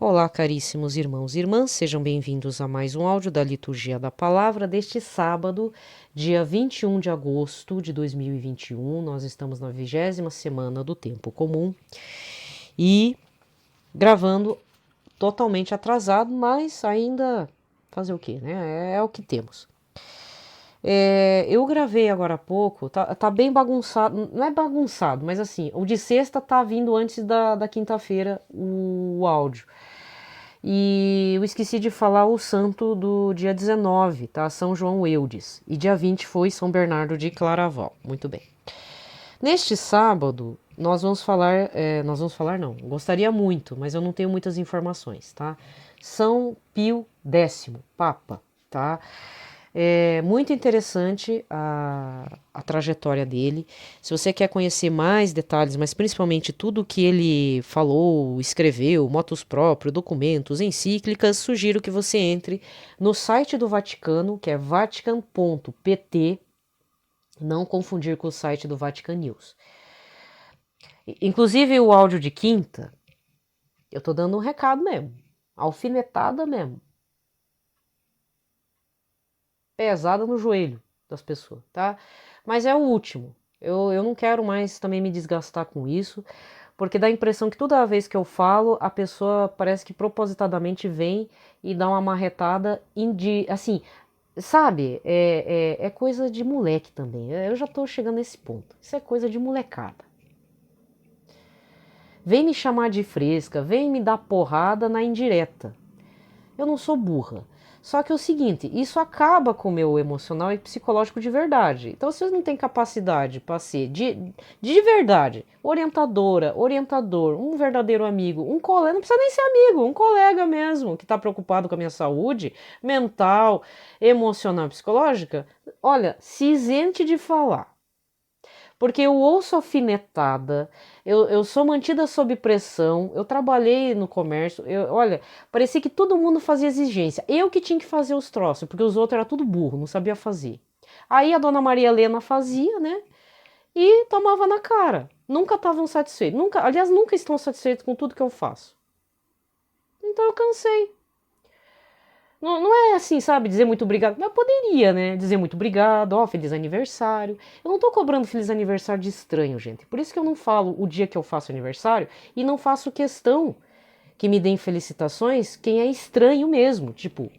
Olá, caríssimos irmãos e irmãs, sejam bem-vindos a mais um áudio da Liturgia da Palavra deste sábado, dia 21 de agosto de 2021. Nós estamos na 20ª semana do Tempo Comum e gravando totalmente atrasado, mas ainda fazer o quê, né? É o que temos. Eu gravei agora há pouco, tá bem bagunçado, não é bagunçado, mas assim, o de sexta tá vindo antes da quinta-feira o áudio. E eu esqueci de falar o santo do dia 19, tá? São João Eudes. E dia 20 foi São Bernardo de Claraval. Muito bem. Neste sábado, nós vamos falar não, gostaria muito, mas eu não tenho muitas informações, tá? São Pio X, Papa, tá? É muito interessante a trajetória dele. Se você quer conhecer mais detalhes, mas principalmente tudo que ele falou, escreveu, motos próprios, documentos, encíclicas, sugiro que você entre no site do Vaticano, que é vatican.pt, não confundir com o site do Vatican News. Inclusive o áudio de quinta, eu tô dando um recado mesmo, alfinetada mesmo, pesada no joelho das pessoas, tá? Mas é o último. Eu não quero mais também me desgastar com isso, porque dá a impressão que toda vez que eu falo, a pessoa parece que propositadamente vem e dá uma marretada assim, sabe? É coisa de moleque também. Eu já tô chegando nesse ponto. Isso é coisa de molecada. Vem me chamar de fresca, vem me dar porrada na indireta. Eu não sou burra. Só que é o seguinte, isso acaba com o meu emocional e psicológico de verdade. Então, se você não tem capacidade para ser de verdade, orientadora, orientador, um verdadeiro amigo, um colega, não precisa nem ser amigo, um colega mesmo, que está preocupado com a minha saúde mental, emocional, psicológica, olha, se isente de falar. Porque eu ouço alfinetada, eu sou mantida sob pressão, eu trabalhei no comércio, olha, parecia que todo mundo fazia exigência. Eu que tinha que fazer os troços, porque os outros eram tudo burro, não sabia fazer. Aí a dona Maria Helena fazia, né? E tomava na cara. Nunca estavam satisfeitos. Nunca, aliás, nunca estão satisfeitos com tudo que eu faço. Então eu cansei. Não é assim, sabe, dizer muito obrigado. Mas eu poderia, né? Dizer muito obrigado, ó, feliz aniversário. Eu não tô cobrando feliz aniversário de estranho, gente. Por isso que eu não falo o dia que eu faço aniversário e não faço questão que me deem felicitações quem é estranho mesmo. Tipo,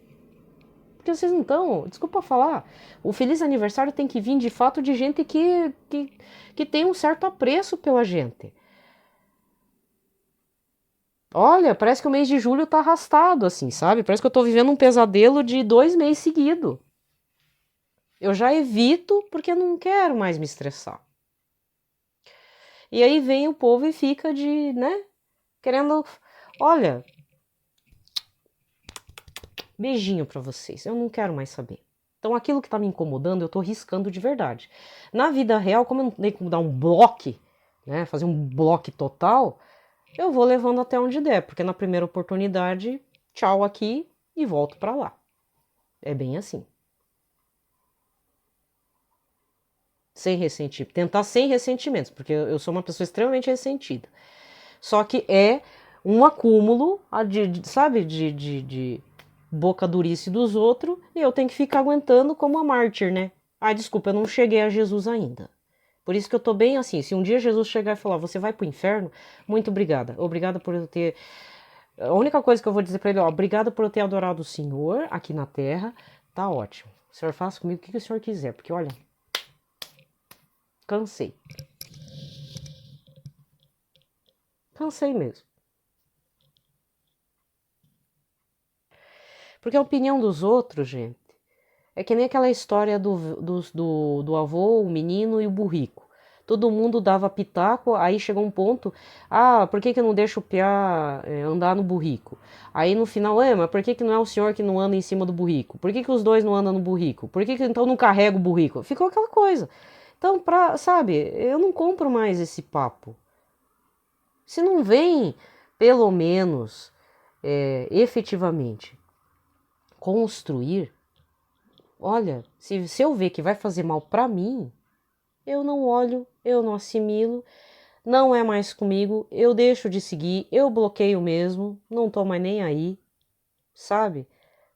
porque vocês não estão, desculpa falar, o feliz aniversário tem que vir de fato de gente que tem um certo apreço pela gente. Olha, parece que o mês de julho tá arrastado, assim, sabe? Parece que eu tô vivendo um pesadelo de 2 meses seguidos. Eu já evito porque eu não quero mais me estressar. E aí vem o povo e fica de, né? Querendo. Olha, beijinho pra vocês. Eu não quero mais saber. Então aquilo que tá me incomodando, eu tô riscando de verdade. Na vida real, como eu não tenho como dar um bloco, né? Fazer um bloco total, eu vou levando até onde der, porque na primeira oportunidade, tchau aqui e volto pra lá. É bem assim. Sem ressentimento. Tentar sem ressentimentos, porque eu sou uma pessoa extremamente ressentida. Só que é um acúmulo, sabe, de boca durice dos outros, e eu tenho que ficar aguentando como a mártir, né? Ah, desculpa, eu não cheguei a Jesus ainda. Por isso que eu tô bem assim. Se um dia Jesus chegar e falar, você vai pro inferno, muito obrigada. Obrigada por eu ter. A única coisa que eu vou dizer pra ele, ó, obrigada por eu ter adorado o Senhor aqui na terra. Tá ótimo. O senhor faça comigo o que o senhor quiser, porque olha, cansei. Cansei mesmo. Porque a opinião dos outros, gente, é que nem aquela história do avô, o menino e o burrico. Todo mundo dava pitaco, aí chegou um ponto, ah, por que que eu não deixo o piá andar no burrico? Aí no final, mas por que que não é o senhor que não anda em cima do burrico? Por que que os dois não andam no burrico? Por que que então não carrega o burrico? Ficou aquela coisa. Então, sabe, eu não compro mais esse papo. Se não vem, pelo menos, efetivamente, construir. Olha, se eu ver que vai fazer mal para mim, eu não olho, eu não assimilo, não é mais comigo, eu deixo de seguir, eu bloqueio mesmo, não tô mais nem aí, sabe?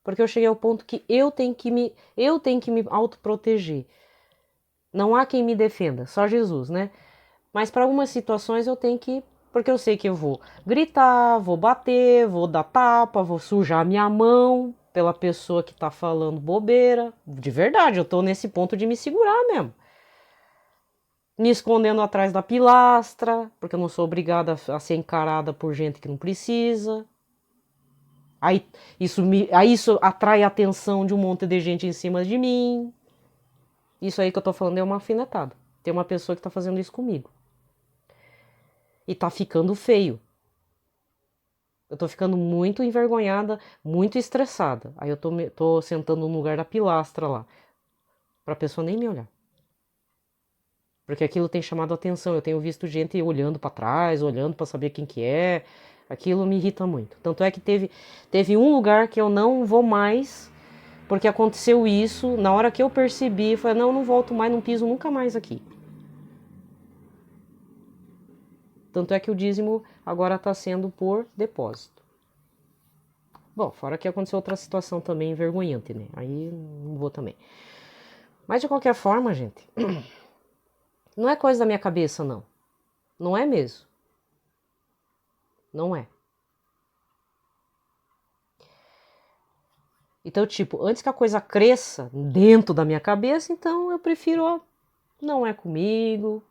Porque eu cheguei ao ponto que eu tenho que me autoproteger. Não há quem me defenda, só Jesus, né? Mas para algumas situações eu tenho que, porque eu sei que eu vou gritar, vou bater, vou dar tapa, vou sujar minha mão pela pessoa que tá falando bobeira. De verdade, eu tô nesse ponto de me segurar mesmo. Me escondendo atrás da pilastra, porque eu não sou obrigada a ser encarada por gente que não precisa. Aí isso atrai a atenção de um monte de gente em cima de mim. Isso aí que eu tô falando é uma alfinetada. Tem uma pessoa que tá fazendo isso comigo. E tá ficando feio. Eu tô ficando muito envergonhada, muito estressada. Aí eu tô sentando no lugar da pilastra lá, pra pessoa nem me olhar. Porque aquilo tem chamado a atenção. Eu tenho visto gente olhando pra trás, olhando pra saber quem que é. Aquilo me irrita muito. Tanto é que teve um lugar que eu não vou mais, porque aconteceu isso. Na hora que eu percebi, eu falei, não, não volto mais, não piso nunca mais aqui. Tanto é que o dízimo agora está sendo por depósito. Bom, fora que aconteceu outra situação também envergonhante, né? Aí não vou também. Mas de qualquer forma, gente, não é coisa da minha cabeça, não. Não é mesmo. Não é. Então, tipo, antes que a coisa cresça dentro da minha cabeça, então eu prefiro, ó, não é comigo.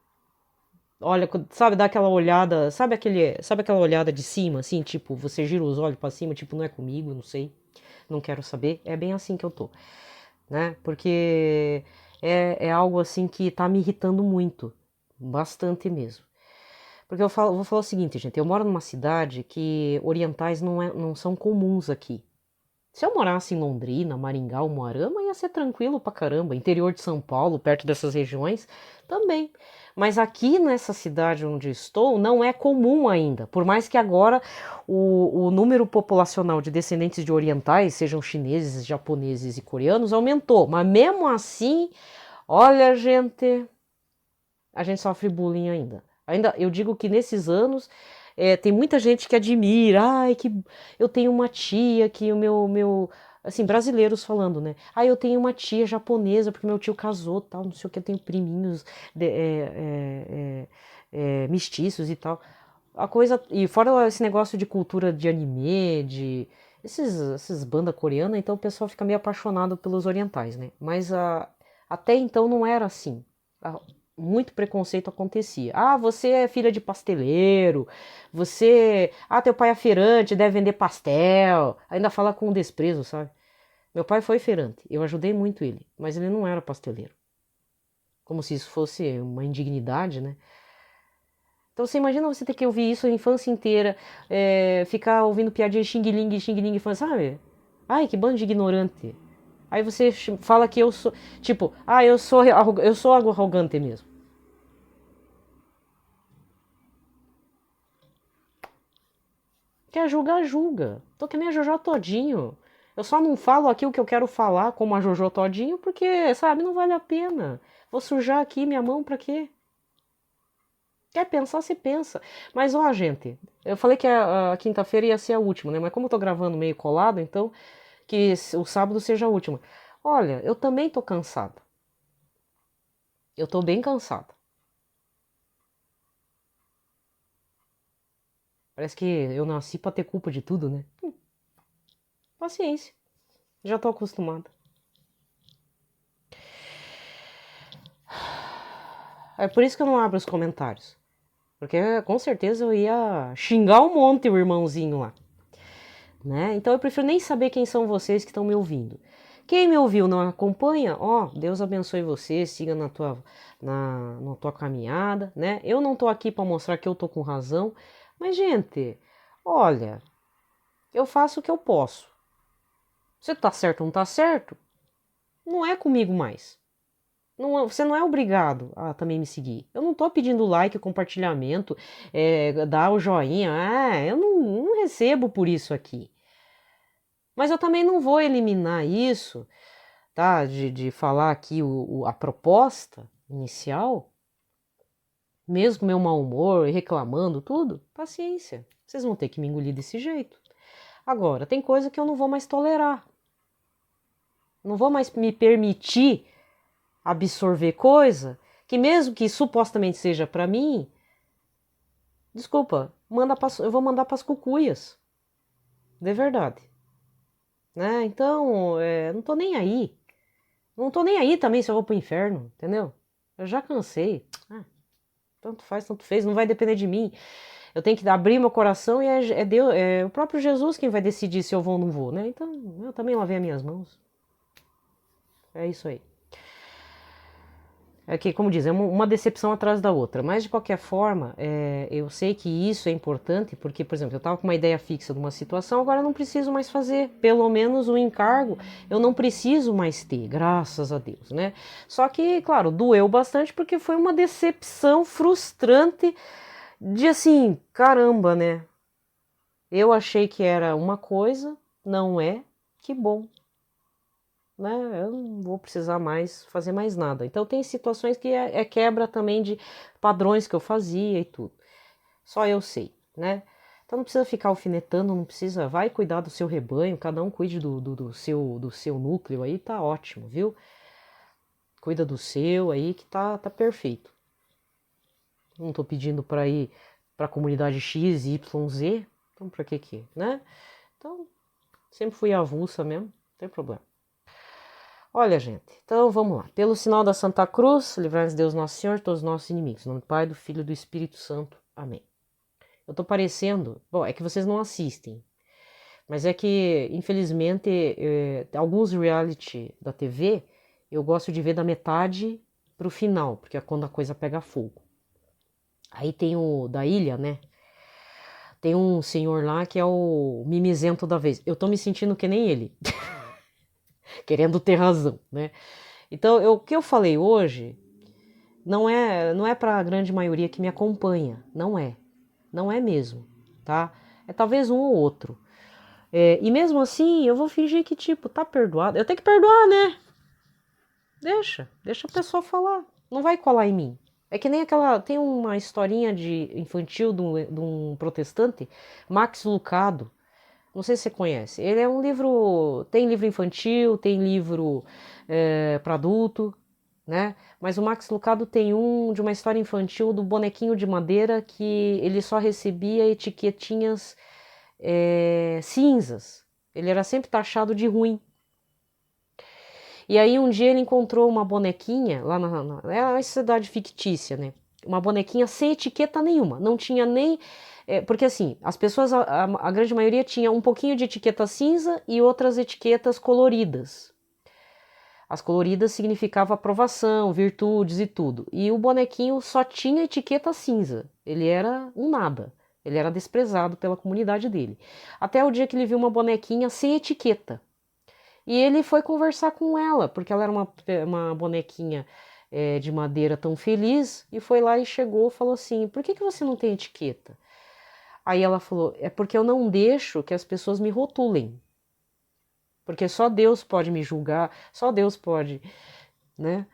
Olha, sabe, dá aquela olhada, sabe aquela olhada de cima, assim, tipo, você gira os olhos para cima, tipo, não é comigo, não sei, não quero saber. É bem assim que eu tô, né? Porque é algo assim que tá me irritando muito, bastante mesmo. Porque vou falar o seguinte, gente, eu moro numa cidade que orientais não são comuns aqui. Se eu morasse em Londrina, Maringá ou Moarama, ia ser tranquilo pra caramba. Interior de São Paulo, perto dessas regiões, também. Mas aqui nessa cidade onde estou, não é comum ainda. Por mais que agora o número populacional de descendentes de orientais, sejam chineses, japoneses e coreanos, aumentou. Mas mesmo assim, olha, a gente sofre bullying ainda. Ainda eu digo que nesses anos tem muita gente que admira, ai, que eu tenho uma tia que assim, brasileiros falando, né? Ah, eu tenho uma tia japonesa porque meu tio casou, tal, não sei o que, eu tenho priminhos mestiços e tal. A coisa, e fora esse negócio de cultura de anime, de esses banda coreana, então o pessoal fica meio apaixonado pelos orientais, né? Mas até então não era assim. Muito preconceito acontecia. Ah, você é filha de pasteleiro, teu pai é feirante, deve vender pastel. Ainda fala com desprezo, sabe? Meu pai foi feirante, eu ajudei muito ele, mas ele não era pasteleiro. Como se isso fosse uma indignidade, né? Então você imagina você ter que ouvir isso a infância inteira, ficar ouvindo piadinha xing-ling, falando, sabe? Ai, que bando de ignorante. Aí você fala que eu sou, tipo, eu sou arrogante mesmo. Quer julgar, julga. Tô que nem a Jojo Todinho. Eu só não falo aqui o que eu quero falar como a Jojo Todinho porque, sabe, não vale a pena. Vou sujar aqui minha mão pra quê? Quer pensar, se pensa. Mas, ó, gente, eu falei que a quinta-feira ia ser a última, né? Mas como eu tô gravando meio colado, então que o sábado seja a última. Olha, eu também tô cansada. Eu tô bem cansada. Parece que eu nasci pra ter culpa de tudo, né? Paciência. Já tô acostumada. É por isso que eu não abro os comentários. Porque com certeza eu ia xingar um monte o irmãozinho lá. Né? Então eu prefiro nem saber quem são vocês que estão me ouvindo. Quem me ouviu não acompanha, ó, Deus abençoe você, siga na tua caminhada, né? Eu não tô aqui para mostrar que eu tô com razão, mas gente, olha, eu faço o que eu posso. Se tá certo ou não tá certo, não é comigo mais. Você não é obrigado a também me seguir. Eu não tô pedindo like, compartilhamento, dar o joinha. Eu não recebo por isso aqui. Mas eu também não vou eliminar isso, tá? De falar aqui a proposta inicial, mesmo com meu mau humor, reclamando, tudo, paciência. Vocês vão ter que me engolir desse jeito. Agora, tem coisa que eu não vou mais tolerar. Não vou mais me permitir absorver coisa que mesmo que supostamente seja para mim, desculpa, eu vou mandar para as cucuias. De verdade. Né? Então, não tô nem aí. Não tô nem aí também se eu vou pro inferno, entendeu? Eu já cansei. Tanto faz, tanto fez, não vai depender de mim. Eu tenho que abrir meu coração e é Deus, é o próprio Jesus quem vai decidir se eu vou ou não vou, né? Então, eu também lavei as minhas mãos. É isso aí. É que, como diz, é uma decepção atrás da outra. Mas, de qualquer forma, eu sei que isso é importante, porque, por exemplo, eu estava com uma ideia fixa de uma situação, agora eu não preciso mais fazer. Pelo menos o encargo eu não preciso mais ter, graças a Deus, né? Só que, claro, doeu bastante porque foi uma decepção frustrante de assim, caramba, né? Eu achei que era uma coisa, não é, que bom, né? Eu não vou precisar mais fazer mais nada. Então tem situações que é quebra também de padrões que eu fazia e tudo. Só eu sei, né? Então não precisa ficar alfinetando, não precisa, vai cuidar do seu rebanho, cada um cuide do seu núcleo aí, tá ótimo, viu? Cuida do seu aí que tá perfeito. Não tô pedindo para ir para a comunidade X, Y, Z, então pra que, né? Então, sempre fui avulsa mesmo, não tem problema. Olha, gente, então vamos lá. Pelo sinal da Santa Cruz, livrai-nos Deus Nosso Senhor, todos os nossos inimigos. Em nome do Pai, do Filho e do Espírito Santo. Amém. Eu tô parecendo... Bom, é que vocês não assistem. Mas é que, infelizmente, alguns reality da TV, eu gosto de ver da metade pro final, porque é quando a coisa pega fogo. Aí tem o da ilha, né? Tem um senhor lá que é o mimizento da vez. Eu tô me sentindo que nem ele. Querendo ter razão, né? Então, o que eu falei hoje não é para a grande maioria que me acompanha, não é mesmo, tá? É talvez um ou outro. E mesmo assim, eu vou fingir que tipo tá perdoado. Eu tenho que perdoar, né? Deixa a pessoa falar, não vai colar em mim. É que nem tem uma historinha de infantil de um protestante, Max Lucado. Não sei se você conhece. Ele é um livro. Tem livro infantil, tem livro para adulto, né? Mas o Max Lucado tem um de uma história infantil do bonequinho de madeira que ele só recebia etiquetinhas cinzas. Ele era sempre taxado de ruim. E aí um dia ele encontrou uma bonequinha lá é uma cidade fictícia, né? Uma bonequinha sem etiqueta nenhuma, não tinha nem porque assim, as pessoas, a grande maioria tinha um pouquinho de etiqueta cinza e outras etiquetas coloridas. As coloridas significavam aprovação, virtudes e tudo. E o bonequinho só tinha etiqueta cinza. Ele era um nada. Ele era desprezado pela comunidade dele. Até o dia que ele viu uma bonequinha sem etiqueta. E ele foi conversar com ela, porque ela era uma bonequinha de madeira tão feliz. E foi lá e chegou e falou assim: por que você não tem etiqueta? Aí ela falou: é porque eu não deixo que as pessoas me rotulem. Porque só Deus pode me julgar, só Deus pode, né?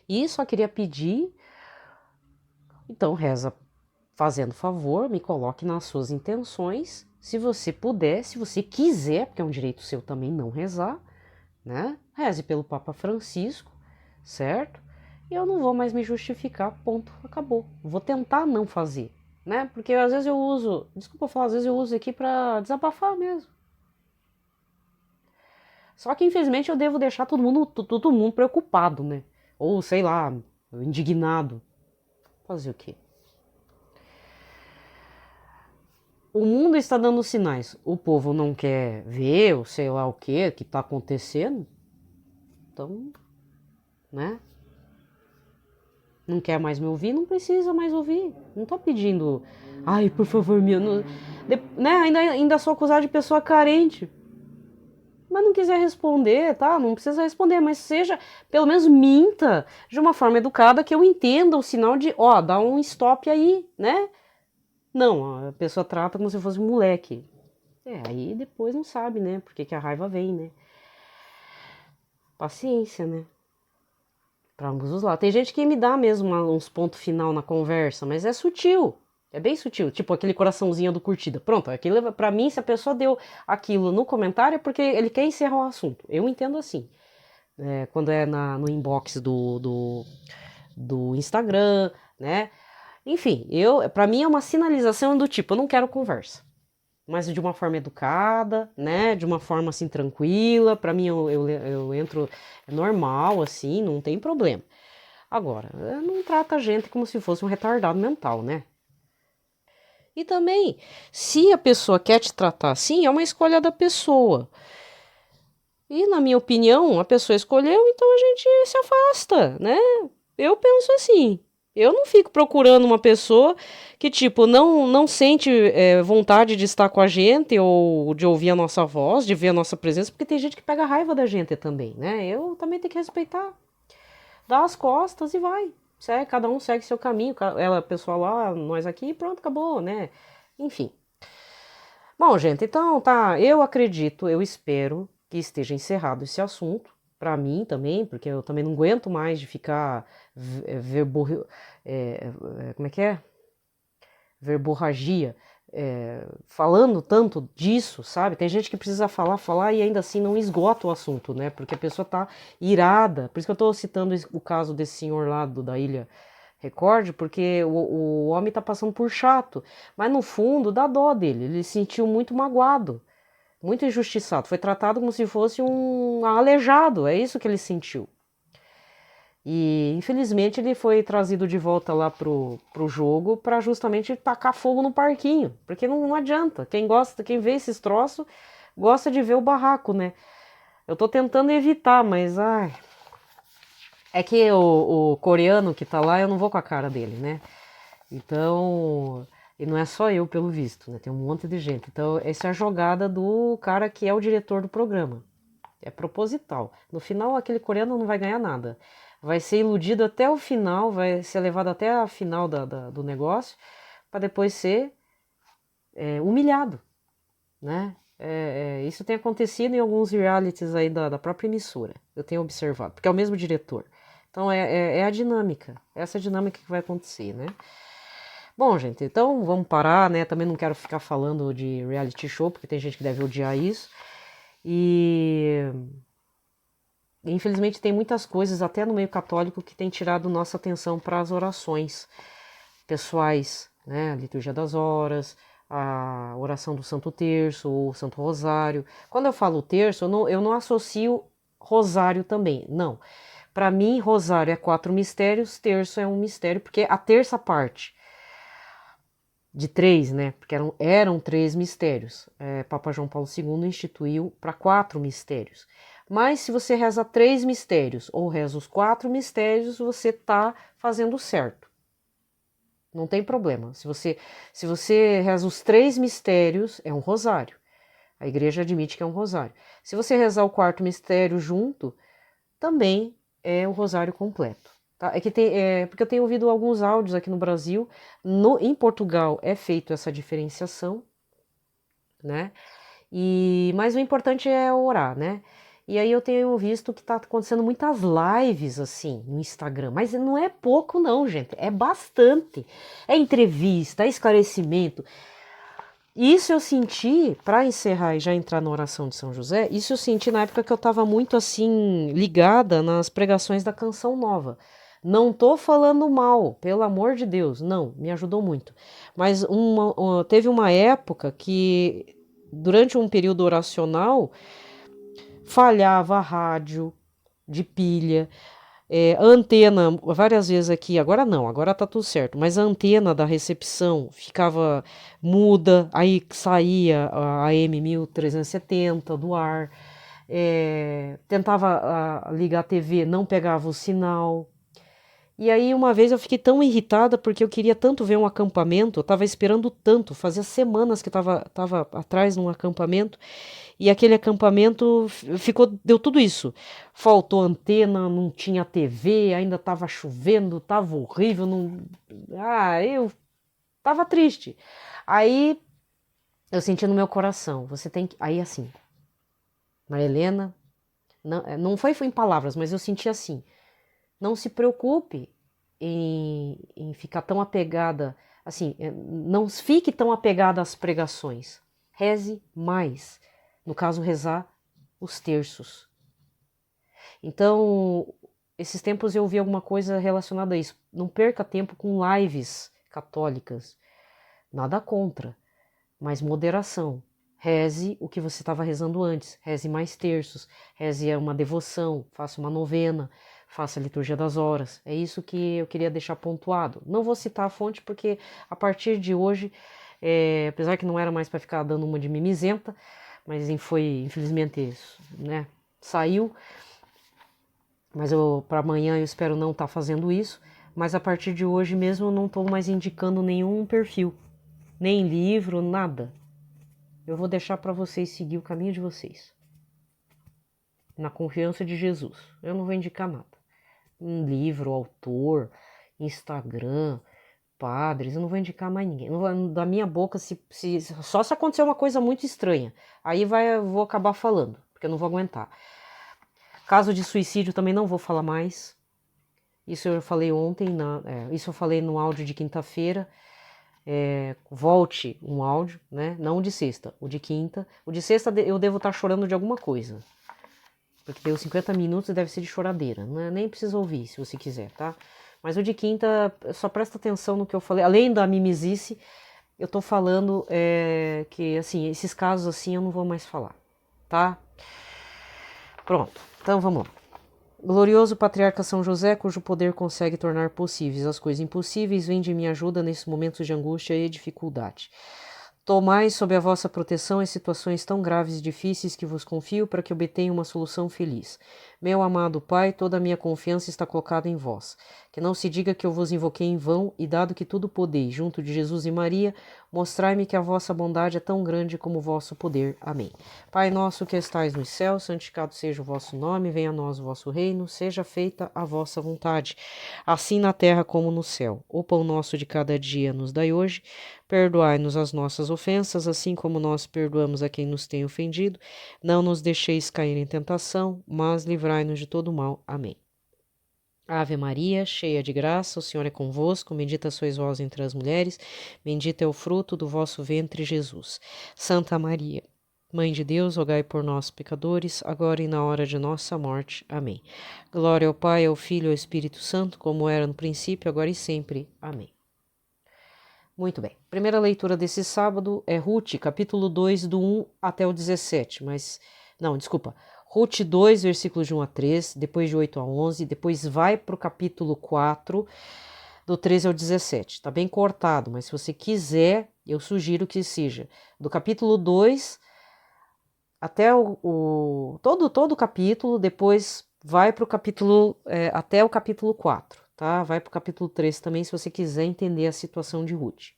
E só queria pedir, então reza fazendo favor, me coloque nas suas intenções, se você puder, se você quiser, porque é um direito seu também não rezar, né? Reze pelo Papa Francisco, certo? E eu não vou mais me justificar, ponto, acabou. Vou tentar não fazer, né? Porque às vezes eu uso, desculpa falar, às vezes eu uso aqui para desabafar mesmo. Só que infelizmente eu devo deixar todo mundo preocupado, né? Ou sei lá, indignado. Fazer o quê? O mundo está dando sinais. O povo não quer ver, ou sei lá o que está acontecendo. Então, né? Não quer mais me ouvir, não precisa mais ouvir. Não tô pedindo, ai, por favor, né? Ainda sou acusada de pessoa carente. Mas não quiser responder, tá? Não precisa responder, mas seja, pelo menos minta de uma forma educada que eu entenda o sinal de, ó, dá um stop aí, né? Não, a pessoa trata como se fosse um moleque. Aí depois não sabe, né? Porque que a raiva vem, né? Paciência, né? Para ambos os lados. Tem gente que me dá mesmo uns pontos final na conversa, mas é sutil. É bem sutil, tipo aquele coraçãozinho do curtida. Pronto, aquilo para mim, se a pessoa deu aquilo no comentário, é porque ele quer encerrar o assunto. Eu entendo assim. Quando é no inbox do Instagram, né? Enfim, para mim é uma sinalização do tipo, eu não quero conversa. Mas de uma forma educada, né? De uma forma assim tranquila. Para mim eu entro normal, assim, não tem problema. Agora, não trata a gente como se fosse um retardado mental, né? E também, se a pessoa quer te tratar assim, é uma escolha da pessoa. E, na minha opinião, a pessoa escolheu, então a gente se afasta, né? Eu penso assim. Eu não fico procurando uma pessoa que, tipo, não sente vontade de estar com a gente ou de ouvir a nossa voz, de ver a nossa presença, porque tem gente que pega raiva da gente também, né? Eu também tenho que respeitar. Dá as costas e vai. Segue, cada um segue seu caminho. Ela, pessoal lá, nós aqui, pronto, acabou, né? Enfim. Bom, gente, então tá. Eu acredito, eu espero que esteja encerrado esse assunto. Pra mim também, porque eu também não aguento mais de ficar como é que é? Verborragia, falando tanto disso, sabe? Tem gente que precisa falar e ainda assim não esgota o assunto, né? Porque a pessoa tá irada. Por isso que eu tô citando o caso desse senhor lá da Ilha Record, porque o homem tá passando por chato. Mas no fundo dá dó dele. Ele se sentiu muito magoado, muito injustiçado. Foi tratado como se fosse um aleijado. É isso que ele sentiu. E infelizmente ele foi trazido de volta lá pro jogo para justamente tacar fogo no parquinho, porque não adianta. Quem gosta, quem vê esses troços, gosta de ver o barraco, né? Eu tô tentando evitar, mas ai, é que o coreano que tá lá, eu não vou com a cara dele, né? Então, e não é só eu, pelo visto, né? Tem um monte de gente. Então, essa é a jogada do cara que é o diretor do programa. É proposital. No final, aquele coreano não vai ganhar nada. Vai ser iludido até o final, vai ser levado até a final do negócio, para depois ser humilhado, né? Isso tem acontecido em alguns realities aí da própria emissora. Eu tenho observado, porque é o mesmo diretor. Então, é a dinâmica. Essa é a dinâmica que vai acontecer, né? Bom, gente, então vamos parar, né? Também não quero ficar falando de reality show, porque tem gente que deve odiar isso. E infelizmente tem muitas coisas, até no meio católico, que tem tirado nossa atenção para as orações pessoais, né? A liturgia das horas, a oração do Santo Terço, ou Santo Rosário. Quando eu falo terço, eu não associo rosário também, não. Para mim, rosário é 4 mistérios, terço é um mistério, porque a terça parte de 3, né? Porque eram 3 mistérios. Papa João Paulo II instituiu para 4 mistérios. Mas se você reza 3 mistérios ou reza os 4 mistérios, você está fazendo certo. Não tem problema. Se você reza os 3 mistérios, é um rosário. A igreja admite que é um rosário. Se você rezar o 4º mistério junto, também é o rosário completo. Tá? Porque eu tenho ouvido alguns áudios aqui no Brasil, em Portugal é feito essa diferenciação, né? Mas o importante é orar, né? E aí eu tenho visto que tá acontecendo muitas lives assim no Instagram, mas não é pouco não, gente, é bastante. É entrevista, é esclarecimento. Isso eu senti, para encerrar e já entrar na oração de São José, isso eu senti na época que eu estava muito assim ligada nas pregações da Canção Nova. Não tô falando mal, pelo amor de Deus, não, me ajudou muito. Mas teve uma época que, durante um período oracional, falhava a rádio de pilha, a antena, várias vezes aqui, agora não, agora tá tudo certo, mas a antena da recepção ficava muda, aí saía a AM 1370 do ar, tentava ligar a TV, não pegava o sinal. E aí uma vez eu fiquei tão irritada porque eu queria tanto ver um acampamento, eu estava esperando tanto, fazia semanas que tava atrás num acampamento, e aquele acampamento deu tudo isso. Faltou antena, não tinha TV, ainda estava chovendo, estava horrível, não... eu estava triste. Aí eu senti no meu coração, você tem que... Aí assim, Maria Helena, não foi em palavras, mas eu senti assim, Não se preocupe em ficar tão apegada, assim, não fique tão apegada às pregações. Reze mais. No caso, rezar os terços. Então, esses tempos eu ouvi alguma coisa relacionada a isso. Não perca tempo com lives católicas. Nada contra, mas moderação. Reze o que você estava rezando antes. Reze mais terços. Reze uma devoção. Faça uma novena. Faça a liturgia das horas. É isso que eu queria deixar pontuado. Não vou citar a fonte porque a partir de hoje, apesar que não era mais para ficar dando uma de mimizenta, mas foi, infelizmente, isso, né? Saiu. Mas para amanhã eu espero não estar fazendo isso. Mas a partir de hoje mesmo eu não estou mais indicando nenhum perfil, nem livro, nada. Eu vou deixar para vocês seguir o caminho de vocês. Na confiança de Jesus. Eu não vou indicar nada. Um livro, autor, Instagram, padres, eu não vou indicar mais ninguém. Não vou, da minha boca, só se acontecer uma coisa muito estranha. Aí eu vou acabar falando, porque eu não vou aguentar. Caso de suicídio também não vou falar mais. Isso eu falei ontem, isso eu falei no áudio de quinta-feira. Volte um áudio, né? Não o de sexta, o de quinta. O de sexta eu devo estar chorando de alguma coisa. Porque deu 50 minutos e deve ser de choradeira. Né? Nem precisa ouvir, se você quiser, tá? Mas o de quinta, só presta atenção no que eu falei. Além da mimizice, eu tô falando que, assim, esses casos assim eu não vou mais falar, tá? Pronto, então vamos lá. Glorioso Patriarca São José, cujo poder consegue tornar possíveis as coisas impossíveis, vem de minha ajuda nesses momentos de angústia e dificuldade. Tomai sob a vossa proteção as situações tão graves e difíceis que vos confio para que obtenha uma solução feliz. Meu amado Pai, toda a minha confiança está colocada em vós. Que não se diga que eu vos invoquei em vão, e dado que tudo podeis, junto de Jesus e Maria, mostrai-me que a vossa bondade é tão grande como o vosso poder. Amém. Pai nosso que estais nos céus, santificado seja o vosso nome, venha a nós o vosso reino, seja feita a vossa vontade, assim na terra como no céu. O pão nosso de cada dia nos dai hoje, perdoai-nos as nossas ofensas, assim como nós perdoamos a quem nos tem ofendido. Não nos deixeis cair em tentação, mas livrai-nos de todo mal. Amém. Ave Maria, cheia de graça, o Senhor é convosco, bendita sois vós entre as mulheres, bendito é o fruto do vosso ventre, Jesus. Santa Maria, Mãe de Deus, rogai por nós, pecadores, agora e na hora de nossa morte. Amém. Glória ao Pai, ao Filho e ao Espírito Santo, como era no princípio, agora e sempre. Amém. Muito bem. Primeira leitura desse sábado é Ruth, capítulo 2, do 1 até o 17, Ruth 2, versículos de 1 a 3, depois de 8 a 11, depois vai para o capítulo 4, do 13 ao 17. Está bem cortado, mas se você quiser, eu sugiro que seja do capítulo 2 até todo o capítulo, depois vai para o capítulo, até o capítulo 4, tá? Vai para o capítulo 3 também, se você quiser entender a situação de Ruth.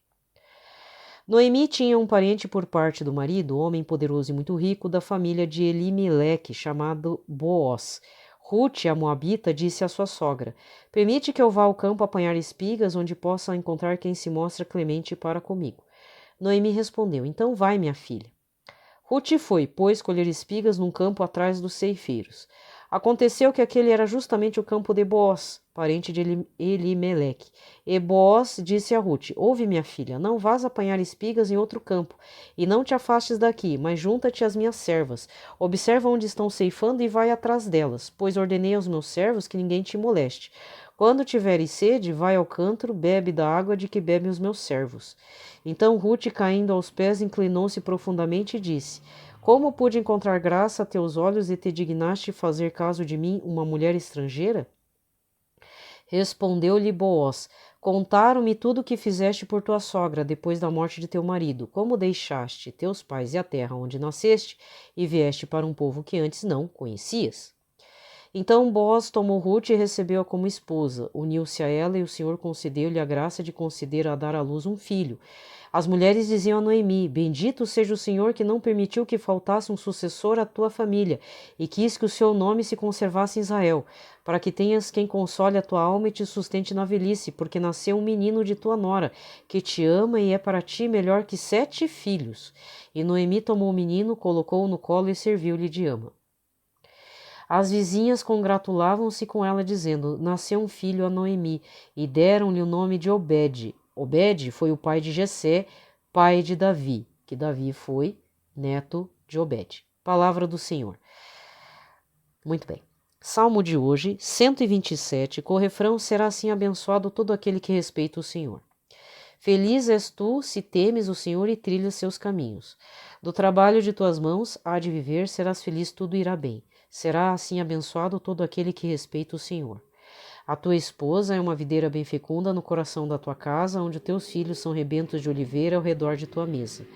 Noemi tinha um parente por parte do marido, homem poderoso e muito rico, da família de Elimeleque, chamado Booz. Ruth, a moabita, disse à sua sogra: permite que eu vá ao campo apanhar espigas, onde possa encontrar quem se mostra clemente para comigo. Noemi respondeu: então vai, minha filha. Ruth foi, pois, colher espigas num campo atrás dos ceifeiros. Aconteceu que aquele era justamente o campo de Booz, parente de Elimeleque. E Booz disse a Ruth: ouve, minha filha, não vás apanhar espigas em outro campo, e não te afastes daqui, mas junta-te às minhas servas. Observa onde estão ceifando e vai atrás delas, pois ordenei aos meus servos que ninguém te moleste. Quando tiveres sede, vai ao cântaro, bebe da água de que bebem os meus servos. Então Ruth, caindo aos pés, inclinou-se profundamente e disse: como pude encontrar graça a teus olhos e te dignaste fazer caso de mim, uma mulher estrangeira? Respondeu-lhe Booz: contaram-me tudo o que fizeste por tua sogra depois da morte de teu marido, como deixaste teus pais e a terra onde nasceste e vieste para um povo que antes não conhecias. Então Booz tomou Ruth e recebeu-a como esposa, uniu-se a ela e o Senhor concedeu-lhe a graça de conceder a dar à luz um filho. As mulheres diziam a Noemi: bendito seja o Senhor que não permitiu que faltasse um sucessor à tua família e quis que o seu nome se conservasse em Israel, para que tenhas quem console a tua alma e te sustente na velhice, porque nasceu um menino de tua nora, que te ama e é para ti melhor que 7 filhos. E Noemi tomou o menino, colocou-o no colo e serviu-lhe de ama. As vizinhas congratulavam-se com ela, dizendo: nasceu um filho a Noemi, e deram-lhe o nome de Obed. Obed foi o pai de Jessé, pai de Davi, que Davi foi neto de Obed. Palavra do Senhor. Muito bem. Salmo de hoje, 127, com o refrão: será assim abençoado todo aquele que respeita o Senhor. Feliz és tu se temes o Senhor e trilhas seus caminhos. Do trabalho de tuas mãos há de viver, serás feliz, tudo irá bem. Será assim abençoado todo aquele que respeita o Senhor. A tua esposa é uma videira bem fecunda no coração da tua casa, onde teus filhos são rebentos de oliveira ao redor de tua mesa.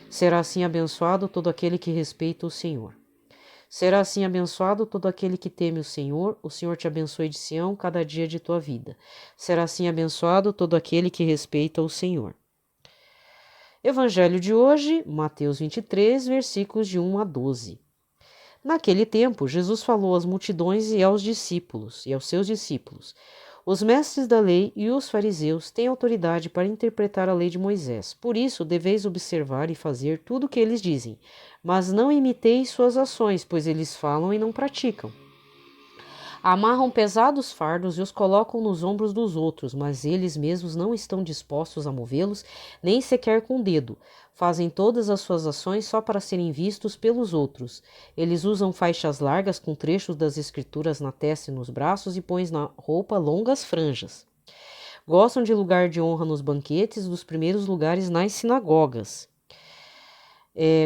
Será assim abençoado todo aquele que respeita o Senhor. Será assim abençoado todo aquele que teme o Senhor te abençoe de Sião cada dia de tua vida. Será assim abençoado todo aquele que respeita o Senhor. Evangelho de hoje, Mateus 23, versículos de 1 a 12. Naquele tempo, Jesus falou às multidões e aos seus discípulos: os mestres da lei e os fariseus têm autoridade para interpretar a lei de Moisés. Por isso, deveis observar e fazer tudo o que eles dizem, mas não imiteis suas ações, pois eles falam e não praticam. Amarram pesados fardos e os colocam nos ombros dos outros, mas eles mesmos não estão dispostos a movê-los, nem sequer com o dedo. Fazem todas as suas ações só para serem vistos pelos outros. Eles usam faixas largas com trechos das escrituras na testa e nos braços e põem na roupa longas franjas. Gostam de lugar de honra nos banquetes, dos primeiros lugares nas sinagogas.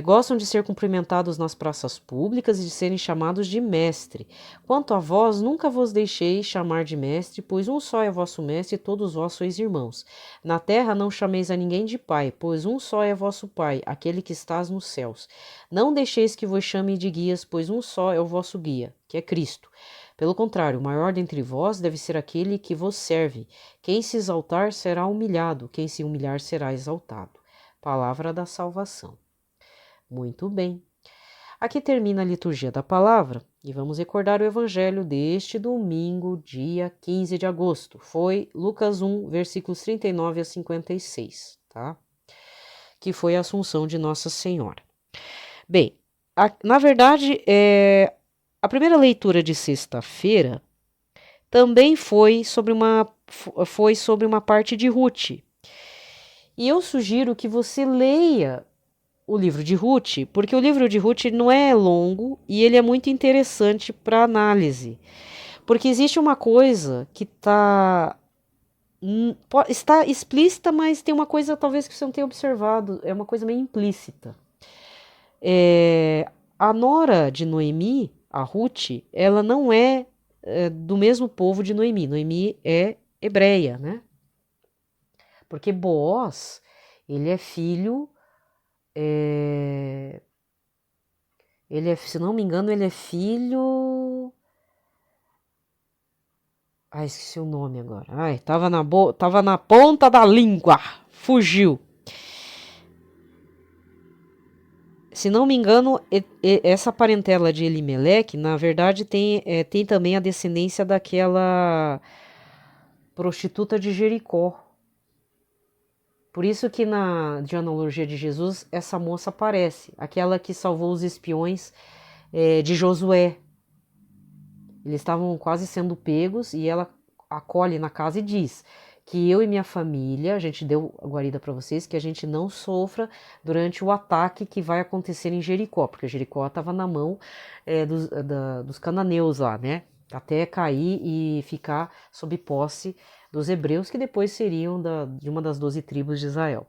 Gostam de ser cumprimentados nas praças públicas e de serem chamados de mestre. Quanto a vós, nunca vos deixei chamar de mestre, pois um só é vosso mestre e todos vós sois irmãos. Na terra não chameis a ninguém de pai, pois um só é vosso pai, aquele que estás nos céus. Não deixeis que vos chame de guias, pois um só é o vosso guia, que é Cristo. Pelo contrário, o maior dentre vós deve ser aquele que vos serve. Quem se exaltar será humilhado, quem se humilhar será exaltado. Palavra da salvação. Muito bem. Aqui termina a liturgia da palavra e vamos recordar o evangelho deste domingo, dia 15 de agosto. Foi Lucas 1, versículos 39 a 56, tá? Que foi a Assunção de Nossa Senhora. Bem, na verdade, a primeira leitura de sexta-feira também foi sobre uma parte de Ruth. E eu sugiro que você leia o livro de Ruth, porque o livro de Ruth não é longo e ele é muito interessante para análise. Porque existe uma coisa que está explícita, mas tem uma coisa talvez que você não tenha observado, é uma coisa meio implícita. A nora de Noemi, a Ruth, ela não é do mesmo povo de Noemi. Noemi é hebreia, né? Porque Boaz, ele é filho... se não me engano, ele é filho... esqueci o nome agora. Tava na ponta da língua. Fugiu. Se não me engano, essa parentela de Elimeleque, na verdade, tem também a descendência daquela prostituta de Jericó. Por isso que na genealogia de Jesus, essa moça aparece, aquela que salvou os espiões de Josué. Eles estavam quase sendo pegos e ela acolhe na casa e diz que eu e minha família, a gente deu a guarida para vocês, que a gente não sofra durante o ataque que vai acontecer em Jericó, porque Jericó estava na mão dos cananeus lá, né? Até cair e ficar sob posse dos hebreus, que depois seriam de uma das 12 tribos de Israel.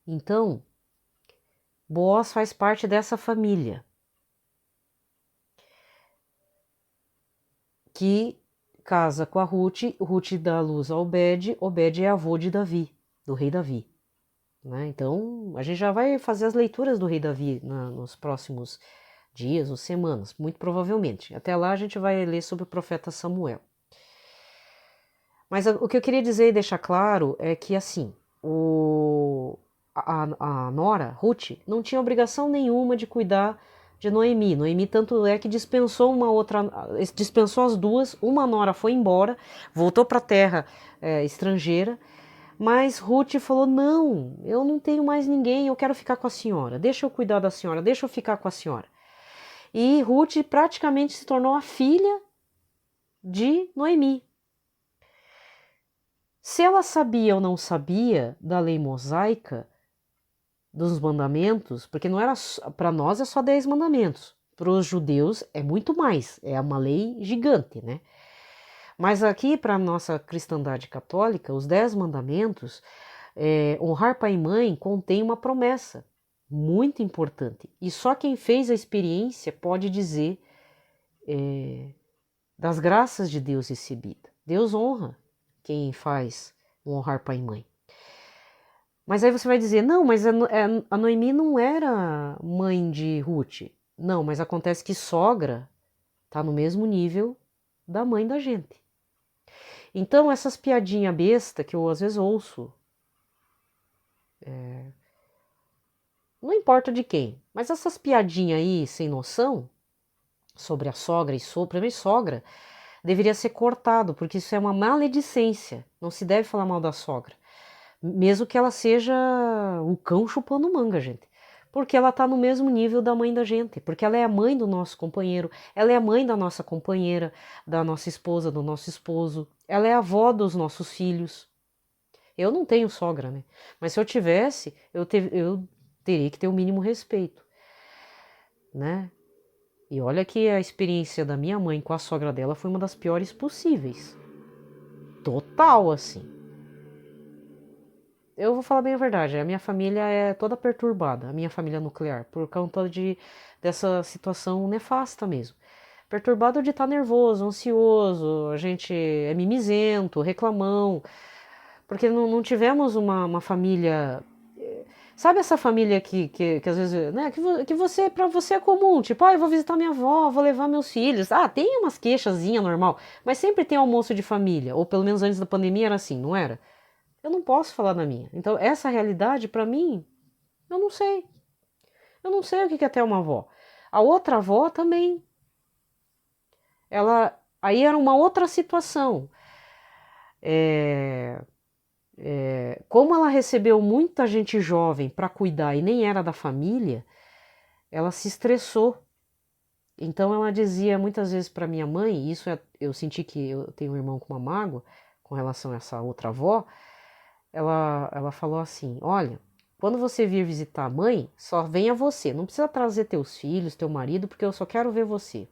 Então, Boaz faz parte dessa família que casa com a Ruth, Ruth dá à luz a Obed, Obed é avô de Davi, do rei Davi. Né? Então, a gente já vai fazer as leituras do rei Davi nos próximos dias ou semanas, muito provavelmente. Até lá a gente vai ler sobre o profeta Samuel. Mas o que eu queria dizer e deixar claro é que, assim, a nora, Ruth, não tinha obrigação nenhuma de cuidar de Noemi. Noemi tanto é que dispensou as duas, uma nora foi embora, voltou para a terra estrangeira, Mas Ruth falou: não, eu não tenho mais ninguém, eu quero ficar com a senhora, deixa eu cuidar da senhora, deixa eu ficar com a senhora. E Ruth praticamente se tornou a filha de Noemi. Se ela sabia ou não sabia da lei mosaica, dos mandamentos, porque não era para nós é só 10 mandamentos, para os judeus é muito mais, é uma lei gigante, né? Mas aqui para a nossa cristandade católica, os 10 mandamentos, honrar pai e mãe contém uma promessa muito importante. E só quem fez a experiência pode dizer das graças de Deus recebida. Deus honra quem faz o honrar pai e mãe. Mas aí você vai dizer, não, mas a Noemi não era mãe de Ruth. Não, mas acontece que sogra tá no mesmo nível da mãe da gente. Então, essas piadinhas besta que eu às vezes ouço, não importa de quem, mas essas piadinhas aí sem noção sobre a sogra e pra mim sogra, deveria ser cortado, porque isso é uma maledicência. Não se deve falar mal da sogra. Mesmo que ela seja o cão chupando manga, gente. Porque ela tá no mesmo nível da mãe da gente. Porque ela é a mãe do nosso companheiro, ela é a mãe da nossa companheira, da nossa esposa, do nosso esposo. Ela é a avó dos nossos filhos. Eu não tenho sogra, né? Mas se eu tivesse, eu teria que ter o mínimo respeito, né? E olha que a experiência da minha mãe com a sogra dela foi uma das piores possíveis. Total, assim. Eu vou falar bem a verdade, a minha família é toda perturbada, a minha família nuclear, por conta dessa situação nefasta mesmo. Perturbado de estar nervoso, ansioso, a gente é mimizento, reclamão, porque não tivemos uma família. Sabe essa família que às vezes, né, que você, pra você é comum, tipo, eu vou visitar minha avó, vou levar meus filhos. Ah, tem umas queixazinhas normal, mas sempre tem almoço de família, ou pelo menos antes da pandemia era assim, não era? Eu não posso falar da minha. Então, essa realidade, para mim, eu não sei. Eu não sei o que é ter uma avó. A outra avó também. Aí era uma outra situação. Como ela recebeu muita gente jovem para cuidar e nem era da família, ela se estressou. Então, ela dizia muitas vezes para minha mãe, e isso eu senti que eu tenho um irmão com uma mágoa com relação a essa outra avó. Ela falou assim: olha, quando você vir visitar a mãe, só venha você. Não precisa trazer teus filhos, teu marido, porque eu só quero ver você.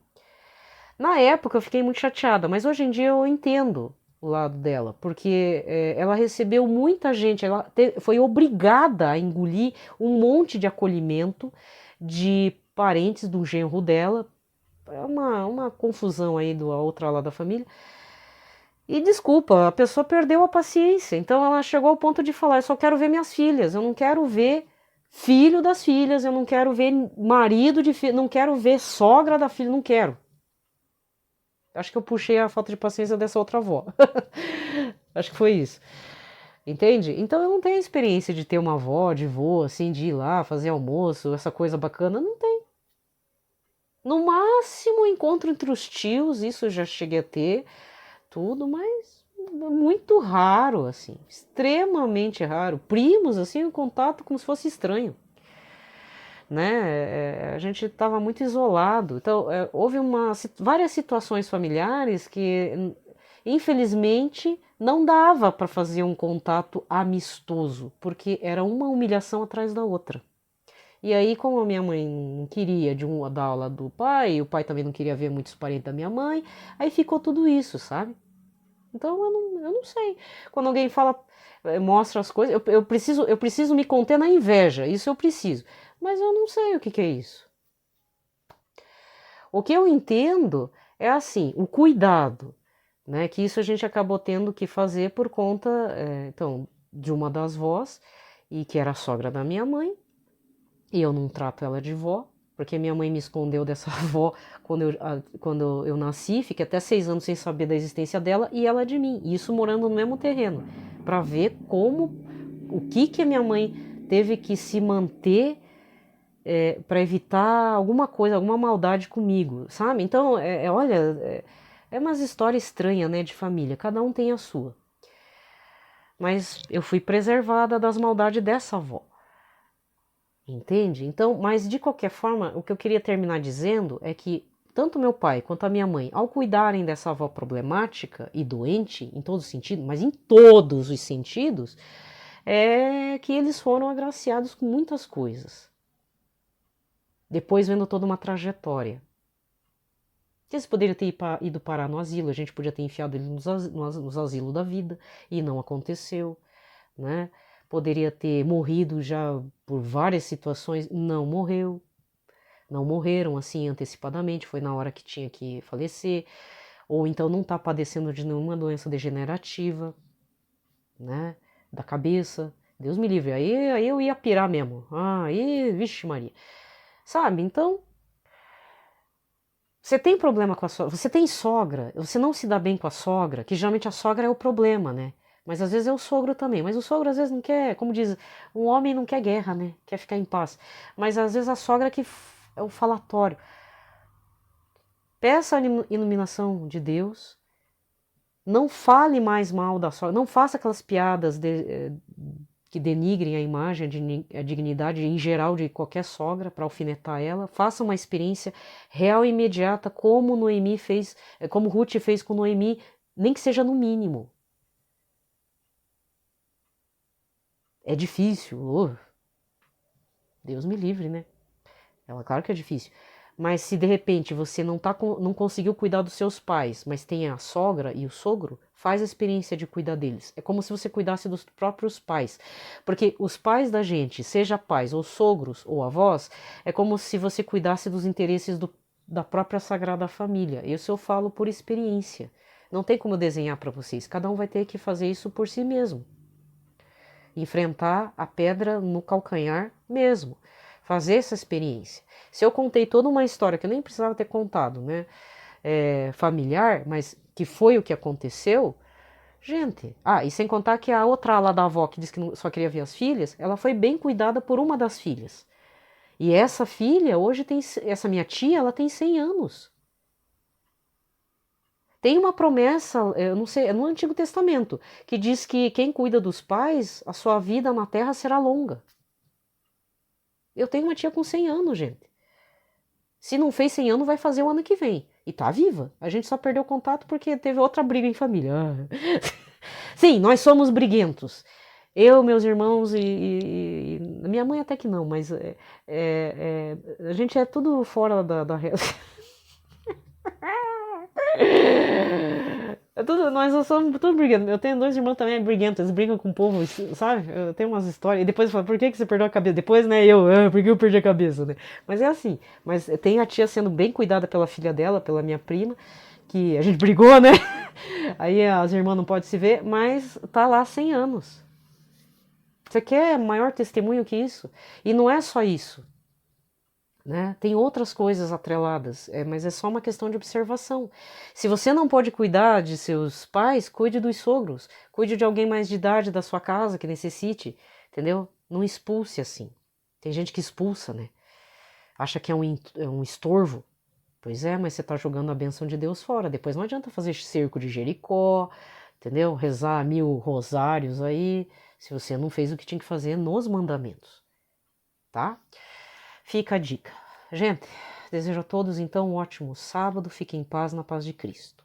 Na época eu fiquei muito chateada, mas hoje em dia eu entendo o lado dela, porque ela recebeu muita gente, ela foi obrigada a engolir um monte de acolhimento de parentes do genro dela. É uma confusão aí da outra lá da família. E desculpa, a pessoa perdeu a paciência. Então ela chegou ao ponto de falar: eu só quero ver minhas filhas, eu não quero ver filho das filhas, eu não quero ver marido de filho, não quero ver sogra da filha, não quero. Acho que eu puxei a falta de paciência dessa outra avó. Acho que foi isso. Entende? Então eu não tenho experiência de ter uma avó, de vô, assim, de ir lá fazer almoço, essa coisa bacana. Não tem. No máximo, encontro entre os tios, isso eu já cheguei a ter, tudo, mas muito raro, assim, extremamente raro. Primos, assim, um contato como se fosse estranho, né? A gente estava muito isolado. Então, houve várias situações familiares que, infelizmente, não dava para fazer um contato amistoso, porque era uma humilhação atrás da outra. E aí, como a minha mãe não queria da aula do pai, o pai também não queria ver muitos parentes da minha mãe, aí ficou tudo isso, sabe? Então eu não sei. Quando alguém fala, mostra as coisas, eu preciso me conter na inveja, isso eu preciso. Mas eu não sei o que é isso. O que eu entendo é assim, o cuidado, né? Que isso a gente acabou tendo que fazer por conta, então, de uma das vós, e que era a sogra da minha mãe, e eu não trato ela de vó, porque minha mãe me escondeu dessa avó quando eu nasci, fiquei até 6 anos sem saber da existência dela e ela de mim, e isso morando no mesmo terreno, para ver o que a minha mãe teve que se manter para evitar alguma coisa, alguma maldade comigo, sabe? Então, olha, é umas histórias estranhas, né, de família, cada um tem a sua. mas eu fui preservada das maldades dessa avó. Entende? Então, mas de qualquer forma, o que eu queria terminar dizendo é que tanto meu pai quanto a minha mãe, ao cuidarem dessa avó problemática e doente, em todos os sentidos, mas em todos os sentidos, é que eles foram agraciados com muitas coisas. Depois vendo toda uma trajetória. Eles poderiam ter ido parar no asilo, a gente podia ter enfiado ele nos asilos da vida, e não aconteceu, né? Poderia ter morrido já por várias situações, não morreu. Não morreram assim antecipadamente, foi na hora que tinha que falecer, ou então não está padecendo de nenhuma doença degenerativa, né? Da cabeça. Deus me livre, aí eu ia pirar mesmo. Aí, vixe Maria. Sabe, então, você tem problema com a sogra, você tem sogra, você não se dá bem com a sogra, que geralmente a sogra é o problema, né? Mas às vezes é o sogro também. Mas o sogro às vezes não quer, como diz, um homem não quer guerra, né? Quer ficar em paz. Mas às vezes a sogra que é o falatório. Peça a iluminação de Deus. Não fale mais mal da sogra. Não faça aquelas piadas que denigrem a imagem, a dignidade em geral de qualquer sogra para alfinetar ela. Faça uma experiência real e imediata, como Noemi fez, como Ruth fez com Noemi, nem que seja no mínimo. É difícil, Deus me livre, né? Claro que é difícil. Mas se de repente você não conseguiu cuidar dos seus pais, mas tem a sogra e o sogro, faz a experiência de cuidar deles. É como se você cuidasse dos próprios pais. Porque os pais da gente, seja pais ou sogros ou avós, é como se você cuidasse dos interesses da própria Sagrada Família. Isso eu falo por experiência. Não tem como eu desenhar para vocês. Cada um vai ter que fazer isso por si mesmo. Enfrentar a pedra no calcanhar mesmo. Fazer essa experiência. Se eu contei toda uma história que eu nem precisava ter contado, né? Familiar, mas que foi o que aconteceu, gente. E sem contar que a outra lá da avó, que disse que só queria ver as filhas, ela foi bem cuidada por uma das filhas. E essa filha, hoje tem. Essa minha tia, ela tem 100 anos. Tem uma promessa, eu não sei, é no Antigo Testamento, que diz que quem cuida dos pais, a sua vida na terra será longa. Eu tenho uma tia com 100 anos, gente. Se não fez 100 anos, vai fazer o ano que vem. E tá viva. A gente só perdeu contato porque teve outra briga em família. Sim, nós somos briguentos. Eu, meus irmãos e minha mãe até que não, mas a gente é tudo fora da nós somos tudo briguento. Eu tenho 2 irmãos também briguentos, eles brigam com o povo, sabe? Eu tenho umas histórias. E depois fala, por que você perdeu a cabeça? Depois, né, porque eu perdi a cabeça, né? Mas é assim. Mas tem a tia sendo bem cuidada pela filha dela, pela minha prima, que a gente brigou, né? Aí as irmãs não podem se ver, mas tá lá 100 anos. Você quer maior testemunho que isso? E não é só isso. Né? Tem outras coisas atreladas, mas é só uma questão de observação. Se você não pode cuidar de seus pais, cuide dos sogros, cuide de alguém mais de idade da sua casa que necessite, entendeu? Não expulse assim. Tem gente que expulsa, né? Acha que é um estorvo. Pois é, mas você está jogando a bênção de Deus fora. Depois não adianta fazer cerco de Jericó, entendeu? Rezar 1000 rosários aí, se você não fez o que tinha que fazer nos mandamentos, tá? Fica a dica. Gente, desejo a todos então um ótimo sábado. Fiquem em paz, na paz de Cristo.